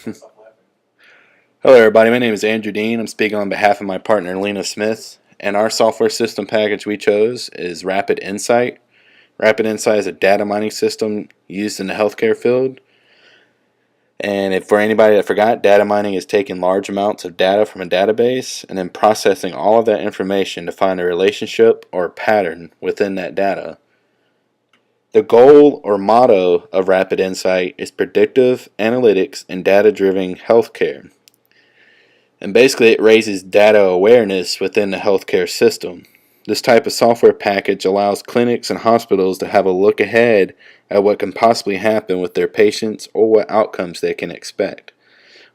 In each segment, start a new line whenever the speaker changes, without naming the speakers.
Hello, everybody. My name is Andrew Dean. I'm speaking on behalf of my partner, Lena Smith. And our software system package we chose is Rapid Insight. Rapid Insight is a data mining system used in the healthcare field. And if for anybody that forgot, data mining is taking large amounts of data from a database and then processing all of that information to find a relationship or pattern within that data. The goal or motto of Rapid Insight is predictive analytics and data-driven healthcare. And basically it raises data awareness within the healthcare system. This type of software package allows clinics and hospitals to have a look ahead at what can possibly happen with their patients or what outcomes they can expect.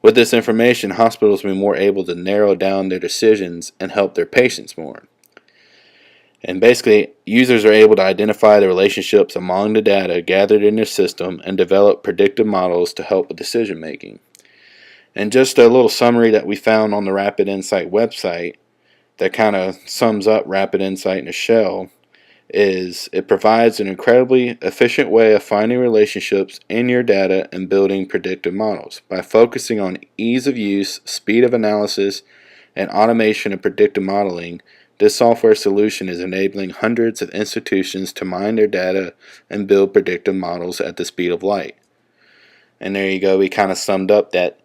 With this information, hospitals will be more able to narrow down their decisions and help their patients more. And basically, users are able to identify the relationships among the data gathered in their system and develop predictive models to help with decision making. And just a little summary that we found on the Rapid Insight website that kind of sums up Rapid Insight in a shell is it provides an incredibly efficient way of finding relationships in your data and building predictive models. By focusing on ease of use, speed of analysis, and automation of predictive modeling, this software solution is enabling hundreds of institutions to mine their data and build predictive models at the speed of light. And there you go, we kind of summed up that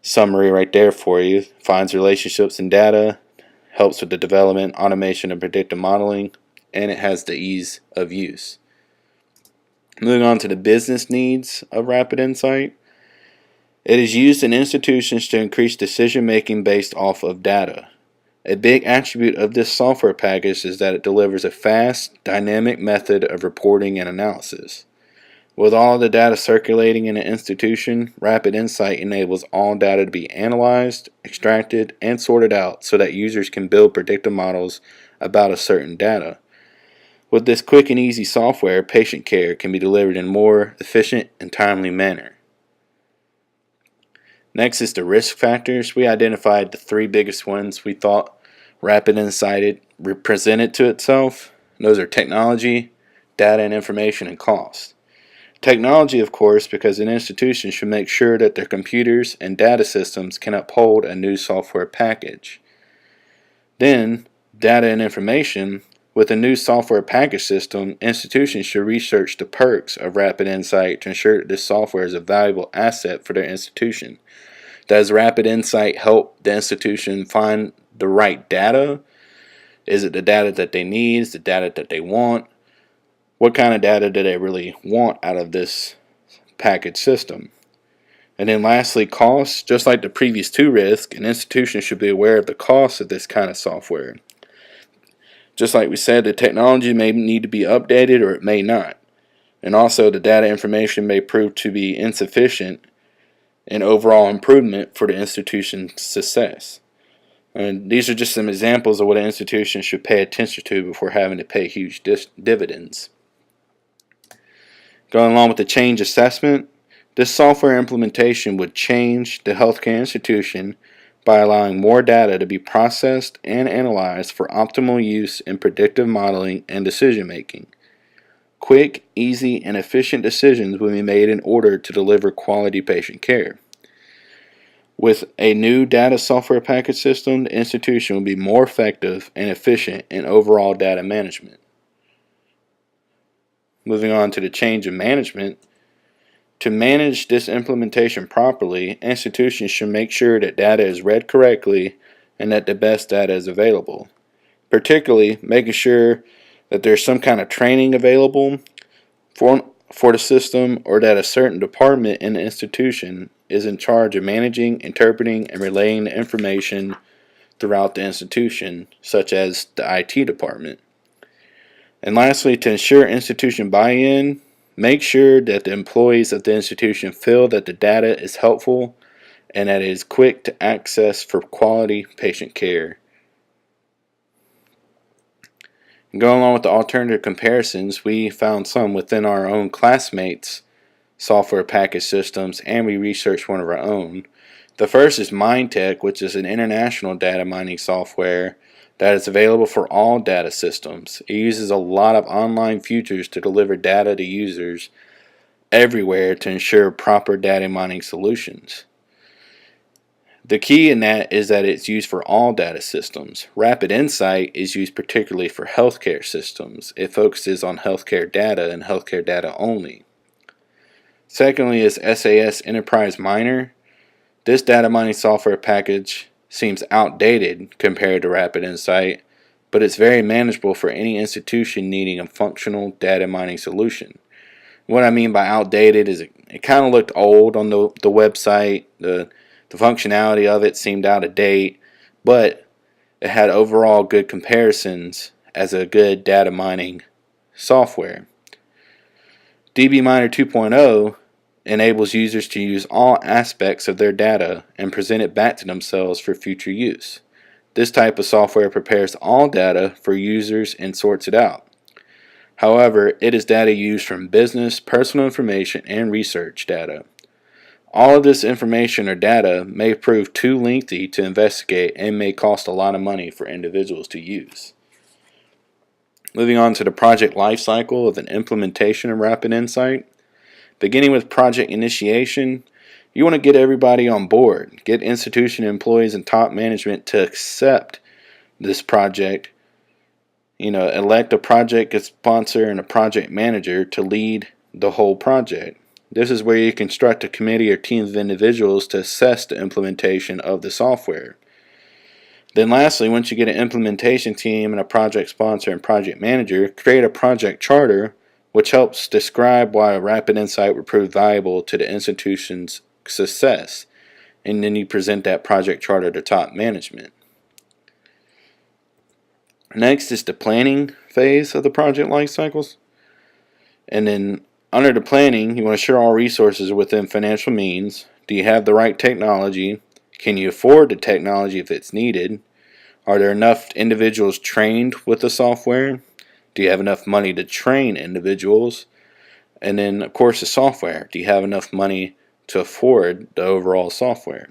summary right there for you. Finds relationships in data, helps with the development, automation, and predictive modeling, and it has the ease of use. Moving on to the business needs of Rapid Insight. It is used in institutions to increase decision making based off of data. A big attribute of this software package is that it delivers a fast, dynamic method of reporting and analysis. With all the data circulating in an institution, Rapid Insight enables all data to be analyzed, extracted, and sorted out so that users can build predictive models about a certain data. With this quick and easy software, patient care can be delivered in a more efficient and timely manner. Next is the risk factors. We identified the three biggest ones we thought Rapid Insight presented to itself. Those are technology, data and information, and cost. Technology, of course, because an institution should make sure that their computers and data systems can uphold a new software package. Then, data and information. With a new software package system, institutions should research the perks of Rapid Insight to ensure that this software is a valuable asset for their institution. Does Rapid Insight help the institution find the right data? Is it the data that they need? Is it the data that they want? What kind of data do they really want out of this package system? And then lastly, costs. Just like the previous two risks, an institution should be aware of the costs of this kind of software. Just like we said, the technology may need to be updated or it may not. And also the data information may prove to be insufficient in overall improvement for the institution's success. And these are just some examples of what an institution should pay attention to before having to pay huge dividends. Going along with the change assessment, this software implementation would change the healthcare institution by allowing more data to be processed and analyzed for optimal use in predictive modeling and decision making. Quick, easy, and efficient decisions will be made in order to deliver quality patient care. With a new data software package system, the institution will be more effective and efficient in overall data management. Moving on to the change of management. To manage this implementation properly, institutions should make sure that data is read correctly and that the best data is available. Particularly, making sure that there's some kind of training available for the system, or that a certain department in the institution is in charge of managing, interpreting, and relaying the information throughout the institution, such as the IT department. And lastly, to ensure institution buy-in, make sure that the employees of the institution feel that the data is helpful and that it is quick to access for quality patient care. And going along with the alternative comparisons, we found some within our own classmates' software package systems, and we researched one of our own. The first is MineTech, which is an international data mining software that is available for all data systems. It uses a lot of online features to deliver data to users everywhere to ensure proper data mining solutions. The key in that is that it's used for all data systems. Rapid Insight is used particularly for healthcare systems. It focuses on healthcare data and healthcare data only. Secondly is SAS Enterprise Miner. This data mining software package seems outdated compared to Rapid Insight, but it's very manageable for any institution needing a functional data mining solution. What I mean by outdated is it kind of looked old on the website. The functionality of it seemed out of date, but it had overall good comparisons as a good data mining software. DB Miner 2.0 enables users to use all aspects of their data and present it back to themselves for future use. This type of software prepares all data for users and sorts it out. However, it is data used from business, personal information, and research data. All of this information or data may prove too lengthy to investigate and may cost a lot of money for individuals to use. Moving on to the project lifecycle of an implementation of Rapid Insight. Beginning with project initiation, you want to get everybody on board. Get institution employees and top management to accept this project. Elect a project sponsor and a project manager to lead the whole project. This is where you construct a committee or team of individuals to assess the implementation of the software. Then lastly, once you get an implementation team and a project sponsor and project manager, create a project charter which helps describe why a Rapid Insight would prove valuable to the institution's success. And then you present that project charter to top management. Next is the planning phase of the project life cycles. And then under the planning, you want to ensure all resources are within financial means. Do you have the right technology? Can you afford the technology if it's needed? Are there enough individuals trained with the software? Do you have enough money to train individuals? And then, of course, the software. Do you have enough money to afford the overall software?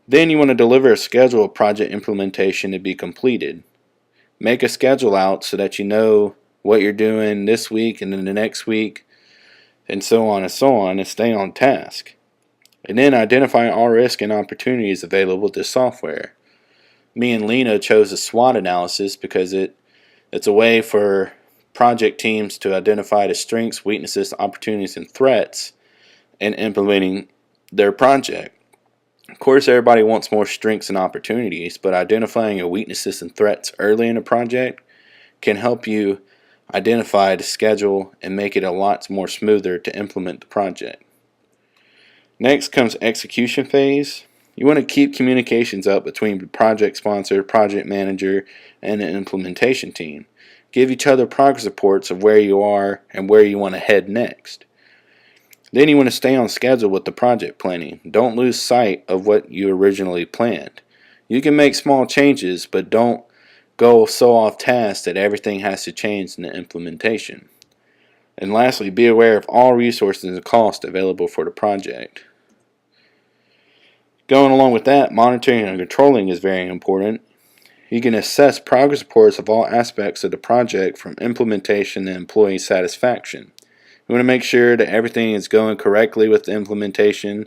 Then you want to deliver a schedule of project implementation to be completed. Make a schedule out so that you know what you're doing this week and then the next week, and so on, and stay on task. And then identify all risks and opportunities available with this software. Me and Lena chose a SWOT analysis because it's a way for project teams to identify the strengths, weaknesses, opportunities, and threats in implementing their project. Of course, everybody wants more strengths and opportunities, but identifying your weaknesses and threats early in a project can help you identify the schedule and make it a lot more smoother to implement the project. Next comes execution phase. You want to keep communications up between the project sponsor, project manager, and the implementation team. Give each other progress reports of where you are and where you want to head next. Then you want to stay on schedule with the project planning. Don't lose sight of what you originally planned. You can make small changes, but don't go so off task that everything has to change in the implementation. And lastly, be aware of all resources and costs available for the project. Going along with that, monitoring and controlling is very important. You can assess progress reports of all aspects of the project from implementation to employee satisfaction. You want to make sure that everything is going correctly with the implementation,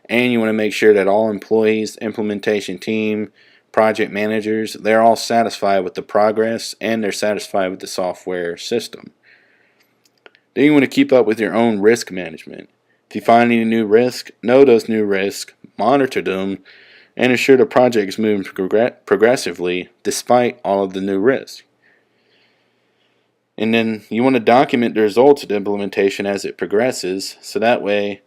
and you want to make sure that all employees, implementation team, project managers, they're all satisfied with the progress and they're satisfied with the software system. Then you want to keep up with your own risk management. If you find any new risks, know those new risks, monitor them, and ensure the project is moving progressively despite all of the new risks. And then you want to document the results of the implementation as it progresses, so that way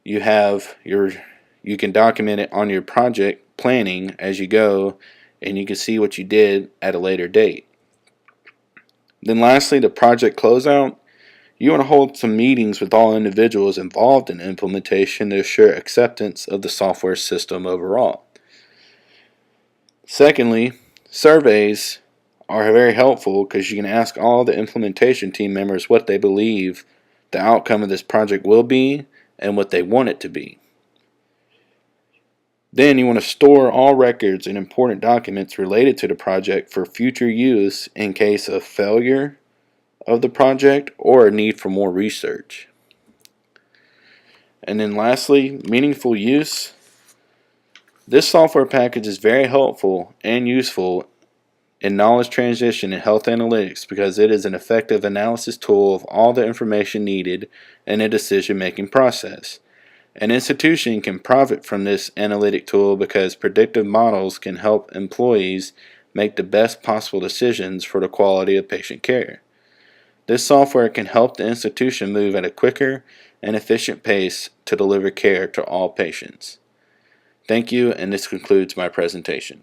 you can document it on your project planning as you go, and you can see what you did at a later date. Then lastly, the project closeout. You want to hold some meetings with all individuals involved in implementation to assure acceptance of the software system overall. Secondly, surveys are very helpful because you can ask all the implementation team members what they believe the outcome of this project will be and what they want it to be. Then you want to store all records and important documents related to the project for future use in case of failure of the project or a need for more research. And then lastly, meaningful use. This software package is very helpful and useful in knowledge transition and health analytics because it is an effective analysis tool of all the information needed in a decision-making process. An institution can profit from this analytic tool because predictive models can help employees make the best possible decisions for the quality of patient care. This software can help the institution move at a quicker and efficient pace to deliver care to all patients. Thank you, and this concludes my presentation.